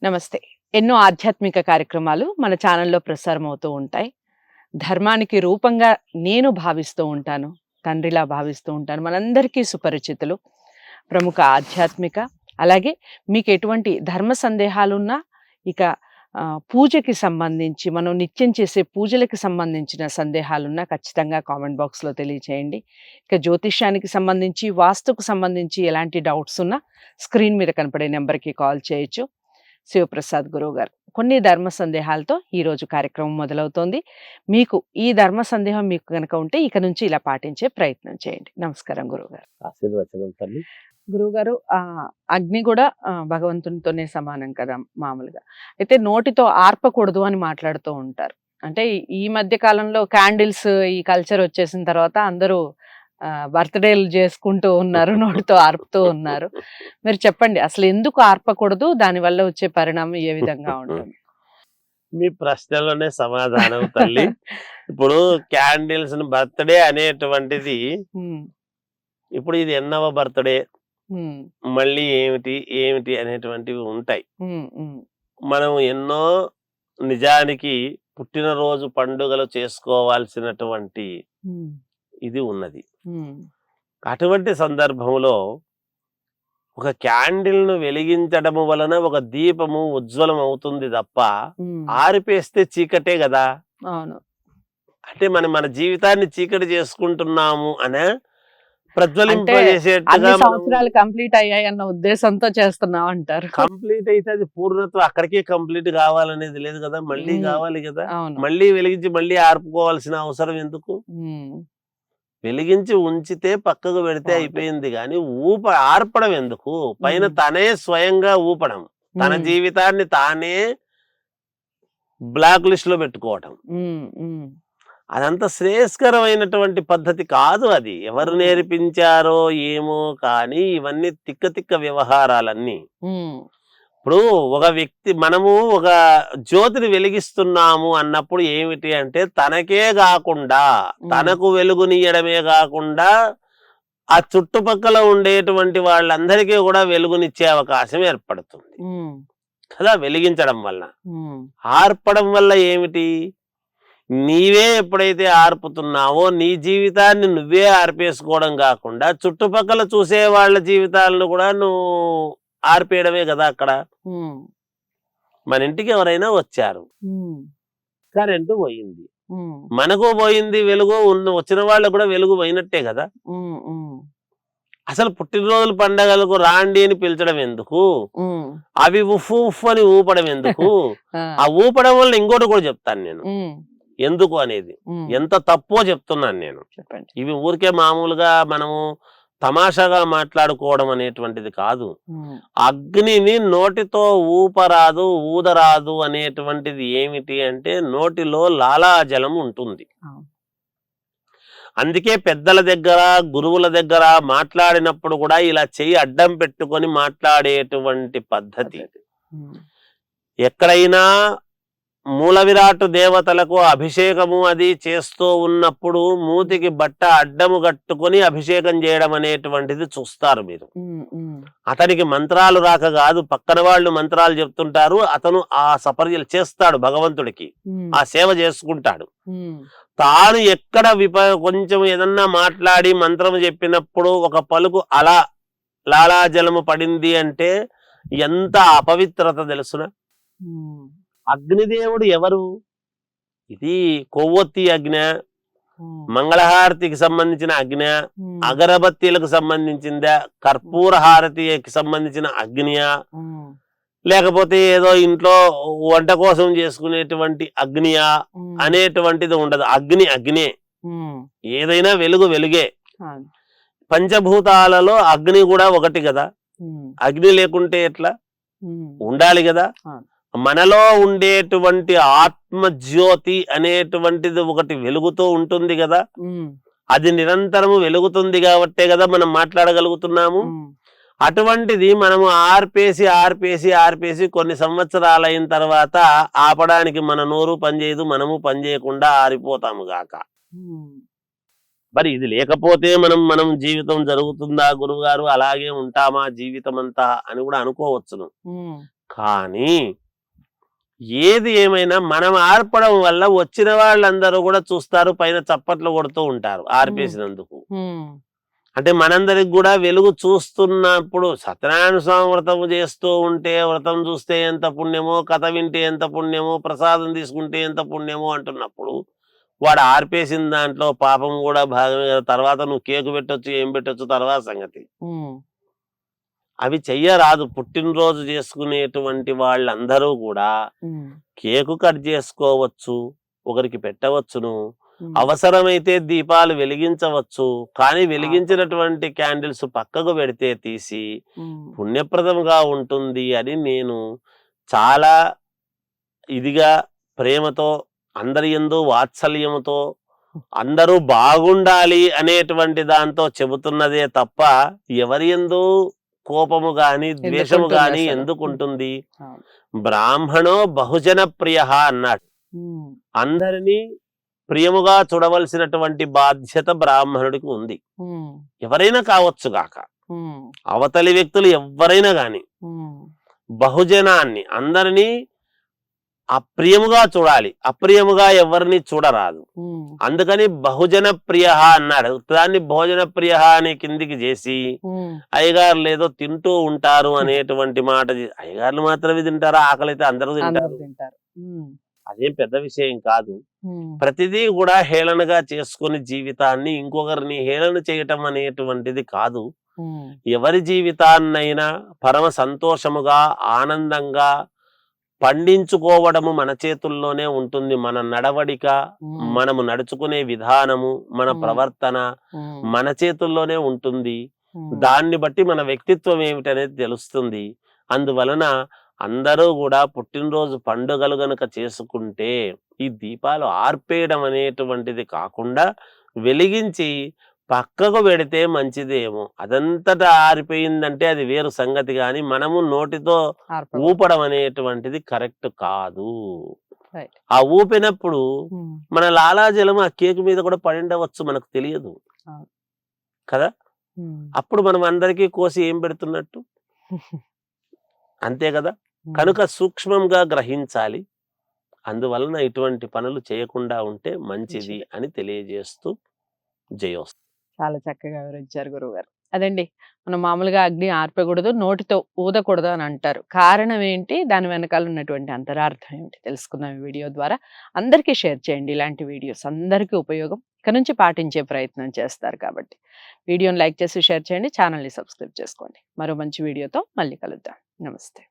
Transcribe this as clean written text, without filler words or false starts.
నమస్తే. ఎన్నో ఆధ్యాత్మిక కార్యక్రమాలు మన ఛానల్‌లో ప్రసారం అవుతూ ఉంటాయి. ధర్మానికి రూపంగా నేను భావిస్తూ ఉంటాను. తండ్రిలా భావిస్తూ ఉంటాను. మనందరికీ సుపరిచితులు. ప్రముఖ ఆధ్యాత్మిక అలాగే మీకు ఎటువంటి ధర్మ సందేహాలున్నా ఇక పూజకి సంబంధించి మనం నిత్యం చేసే పూజలకి సంబంధించిన సందేహాలున్నా ఖచ్చితంగా కామెంట్ బాక్స్‌లో తెలియచేయండి. ఇక జ్యోతిష్యానికి సంబంధించి, వాస్తుకు సంబంధించి ఎలాంటి డౌట్స్ ఉన్నా స్క్రీన్ మీద కనపడే నెంబర్‌కి కాల్ చేయొచ్చు. శివప్రసాద్ గురువు గారు కొన్ని ధర్మ సందేహాలతో ఈరోజు కార్యక్రమం మొదలవుతోంది. మీకు ఈ ధర్మ సందేహం మీకు కనుక ఉంటే ఇక నుంచి ఇలా పాటించే ప్రయత్నం చేయండి. నమస్కారం గురువుగారు. ఆశీర్వచనం తల్లి. గురువుగారు, అగ్ని కూడా భగవంతునితోనే సమానం కదా మామూలుగా. అయితే నోటితో ఆర్పకూడదు అని మాట్లాడుతూ ఉంటారు. అంటే ఈ మధ్య కాలంలో క్యాండిల్స్ ఈ కల్చర్ వచ్చేసిన తర్వాత అందరూ బర్త్డేలు చేసుకుంటూ ఉన్నారు, నోటితో ఆర్పుతూ ఉన్నారు. మీరు చెప్పండి, అసలు ఎందుకు ఆర్పకూడదు, దానివల్ల వచ్చే పరిణామం ఏ విధంగా ఉంటుంది? మీ ప్రశ్నలోనే సమాధానం తల్లి. ఇప్పుడు క్యాండిల్స్ బర్త్డే అనేటువంటిది ఇప్పుడు ఇది ఎన్నవ బర్త్డే, మళ్ళీ ఏమిటి ఏమిటి అనేటువంటివి ఉంటాయి. మనం ఎన్నో నిజానికి పుట్టినరోజు పండుగలు చేసుకోవాల్సినటువంటి ఇది ఉన్నది. అటువంటి సందర్భంలో ఒక క్యాండిల్ ను వెలిగించడము వలన ఒక దీపము ఉజ్వలం అవుతుంది తప్ప ఆరిపేస్తే చీకటే కదా. అవును. అంటే మనం మన జీవితాన్ని చీకటి చేసుకుంటున్నాము అనే ప్రజ్వలింపజేసేట్టుగా సంవత్సరాలు కంప్లీట్ అయ్యాయి అన్న ఉద్దేశంతో చేస్తున్నాం అంటారు. కంప్లీట్ అయితే అది పూర్ణత్వం అక్కడికే కంప్లీట్ కావాలనేది లేదు కదా, మళ్ళీ కావాలి కదా. మళ్ళీ వెలిగించి మళ్ళీ ఆర్పుకోవాల్సిన అవసరం ఎందుకు? వెలిగించి ఉంచితే పక్కకు పెడితే అయిపోయింది, కానీ ఆర్పడం ఎందుకు? పైన తనే స్వయంగా ఊపడం, తన జీవితాన్ని తానే బ్లాక్ లిస్ట్ లో పెట్టుకోవటం, అదంతా శ్రేయస్కరమైనటువంటి పద్ధతి కాదు. అది ఎవరు నేర్పించారో ఏమో, కానీ ఇవన్నీ తిక్క తిక్క వ్యవహారాలన్నీ. ఇప్పుడు ఒక వ్యక్తి, మనము ఒక జ్యోతిని వెలిగిస్తున్నాము అన్నప్పుడు ఏమిటి అంటే తనకే కాకుండా, తనకు వెలుగునియడమే కాకుండా ఆ చుట్టుపక్కల ఉండేటువంటి వాళ్ళందరికీ కూడా వెలుగునిచ్చే అవకాశం ఏర్పడుతుంది కదా వెలిగించడం వల్ల. ఆర్పడం వల్ల ఏమిటి? నీవే ఎప్పుడైతే ఆర్పుతున్నావో నీ జీవితాన్ని నువ్వే ఆర్పేసుకోవడం కాకుండా చుట్టుపక్కల చూసే వాళ్ళ జీవితాలను కూడా నువ్వు ఆర్పేయడమే కదా. అక్కడ మన ఇంటికి ఎవరైనా వచ్చారు, కరెంటు పోయింది, మనకు పోయింది వెలుగు, వచ్చిన వాళ్ళు కూడా వెలుగు పోయినట్టే కదా. అసలు పుట్టినరోజుల పండగలకు రాండి అని పిలిచడం ఎందుకు? అవి ఉఫ్ ఉఫ్ అని ఊపడం ఎందుకు? ఆ ఊపడం వల్ల ఇంకోటి కూడా చెప్తాను నేను ఎందుకు అనేది, ఎంత తప్పో చెప్తున్నాను నేను. ఇవి ఊరికే మామూలుగా మనము తమాషాగా మాట్లాడుకోవడం అనేటువంటిది కాదు. అగ్నిని నోటితో ఊపరాదు, ఊదరాదు అనేటువంటిది ఏమిటి అంటే నోటిలో లాలాజలం ఉంటుంది. అందుకే పెద్దల దగ్గర, గురువుల దగ్గర మాట్లాడినప్పుడు కూడా ఇలా చెయ్యి అడ్డం పెట్టుకొని మాట్లాడేటువంటి పద్ధతి. ఎక్కడైనా మూల విరాట్ దేవతలకు అభిషేకము అది చేస్తూ ఉన్నప్పుడు మూతికి బట్ట అడ్డము కట్టుకొని అభిషేకం చేయడం అనేటువంటిది చూస్తారు మీరు. అతనికి మంత్రాలు రాక కాదు, పక్కన వాళ్ళు మంత్రాలు చెప్తుంటారు, అతను ఆ సపర్యలు చేస్తాడు, భగవంతుడికి ఆ సేవ చేసుకుంటాడు. తాను ఎక్కడ కొంచెం ఏదన్నా మాట్లాడి మంత్రం చెప్పినప్పుడు ఒక పలుకు అలా లాలాజలము పడింది అంటే ఎంత అపవిత్రత తెలుసునా. అగ్నిదేవుడు ఎవరు? ఇది కొవ్వొత్తి అగ్ని, మంగళహారతికి సంబంధించిన అగ్ని, అగరబత్తీలకు సంబంధించిందా, కర్పూర హారతికి సంబంధించిన అగ్నియా, లేకపోతే ఏదో ఇంట్లో వంట కోసం చేసుకునేటువంటి అగ్నియా అనేటువంటిది ఉండదు. అగ్ని అగ్నే, ఏదైనా వెలుగు వెలుగే. పంచభూతాలలో అగ్ని కూడా ఒకటి కదా. అగ్ని లేకుంటే ఎట్లా? ఉండాలి కదా. మనలో ఉండేటువంటి ఆత్మజ్యోతి అనేటువంటిది ఒకటి వెలుగుతూ ఉంటుంది కదా, అది నిరంతరము వెలుగుతుంది కాబట్టే కదా మనం మాట్లాడగలుగుతున్నాము. అటువంటిది మనము ఆర్పేసి ఆర్పేసి ఆర్పేసి కొన్ని సంవత్సరాలు అయిన తర్వాత ఆపడానికి మన నోరు పనిచేయదు, మనము పనిచేయకుండా ఆరిపోతాము గాక. మరి ఇది లేకపోతే మనం జీవితం జరుగుతుందా గురువుగారు, అలాగే ఉంటామా జీవితం అంతా అని కూడా అనుకోవచ్చును. కానీ ఏది ఏమైనా మనం ఆర్పడం వల్ల వచ్చిన వాళ్ళందరూ కూడా చూస్తారు, పైన చప్పట్లు కొడుతూ ఉంటారు ఆర్పేసినందుకు. అంటే మనందరికి కూడా వెలుగు చూస్తున్నప్పుడు సత్యనారాయణ స్వామి వ్రతం చేస్తూ ఉంటే వ్రతం చూస్తే ఎంత పుణ్యమో, కథ వింటే ఎంత పుణ్యమో, ప్రసాదం తీసుకుంటే ఎంత పుణ్యమో అంటున్నప్పుడు వాడు ఆర్పేసిన దాంట్లో పాపం కూడా భాగమే కదా. తర్వాత నువ్వు కేకు పెట్టొచ్చు, ఏం పెట్టొచ్చు, తర్వాత సంగతి. అవి చెయ్యరాదు. పుట్టినరోజు చేసుకునేటువంటి వాళ్ళందరూ కూడా కేకు కట్ చేసుకోవచ్చు, ఒకరికి పెట్టవచ్చును, అవసరమైతే దీపాలు వెలిగించవచ్చు. కానీ వెలిగించినటువంటి క్యాండిల్స్ పక్కకు పెడితే తీసి పుణ్యప్రదంగా ఉంటుంది అని నేను చాలా ఇదిగా ప్రేమతో, అందరి యందు వాత్సల్యముతో, అందరూ బాగుండాలి అనేటువంటి దాంతో చెబుతున్నదే తప్ప ఎవరి యందు కోపము గాని ద్వేషము గాని ఎందుకుంటుంది? బ్రాహ్మణో బహుజన ప్రియ అన్నాడు. అందరినీ ప్రియముగా చూడవలసినటువంటి బాధ్యత బ్రాహ్మణుడికి ఉంది. ఎవరైనా కావచ్చు గాక, అవతలి వ్యక్తులు ఎవరైనా గాని బహుజనాన్ని అందరినీ అప్రియముగా చూడాలి, అప్రియముగా ఎవరిని చూడరాదు. అందుకని బహుజన ప్రియ అన్నాడు. దాన్ని భోజన ప్రియ అని కిందికి చేసి అయ్యగారులు ఏదో తింటూ ఉంటారు అనేటువంటి మాట. అయ్యగారులు మాత్రమే తింటారా? ఆకలితే అందరూ తింటారు. అదేం పెద్ద విషయం కాదు. ప్రతిదీ కూడా హేళనగా చేసుకుని జీవితాన్ని ఇంకొకరిని హేళన చేయటం అనేటువంటిది కాదు. ఎవరి జీవితాన్నైనా పరమ సంతోషముగా ఆనందంగా పండించుకోవడము మన చేతుల్లోనే ఉంటుంది. మన నడవడిక, మనము నడుచుకునే విధానము, మన ప్రవర్తన మన చేతుల్లోనే ఉంటుంది. దాన్ని బట్టి మన వ్యక్తిత్వం ఏమిటనేది తెలుస్తుంది. అందువలన అందరూ కూడా పుట్టినరోజు పండుగలు గనుక చేసుకుంటే ఈ దీపాలు ఆర్పేయడం అనేటువంటిది కాకుండా వెలిగించి పక్కకు పెడితే మంచిదేమో. అదంతటా ఆరిపోయిందంటే అది వేరు సంగతి, కానీ మనము నోటితో ఊపడం అనేటువంటిది కరెక్ట్ కాదు. ఆ ఊపినప్పుడు మన లాలాజలం ఆ కేకు మీద కూడా పడిండవచ్చు, మనకు తెలియదు కదా. అప్పుడు మనం అందరికీ కోసి ఏం పెడుతున్నట్టు? అంతే కదా. కనుక సూక్ష్మంగా గ్రహించాలి. అందువలన ఇటువంటి పనులు చేయకుండా ఉంటే మంచిది అని తెలియజేస్తూ జయోస్తు. చాలా చక్కగా వివరించారు గురువుగారు. అదండి, మనం మామూలుగా అగ్ని ఆర్పకూడదు, నోటితో ఊదకూడదు అని అంటారు. కారణం ఏంటి, దాని వెనకాల ఉన్నటువంటి అంతరార్థం ఏమిటి తెలుసుకున్నాం ఈ వీడియో ద్వారా. అందరికీ షేర్ చేయండి, ఇలాంటి వీడియోస్ అందరికీ ఉపయోగం. ఇక నుంచి పాటించే ప్రయత్నం చేస్తారు కాబట్టి వీడియోని లైక్ చేసి షేర్ చేయండి, ఛానల్ని సబ్స్క్రైబ్ చేసుకోండి. మరో మంచి వీడియోతో మళ్ళీ కలుద్దాం. నమస్తే.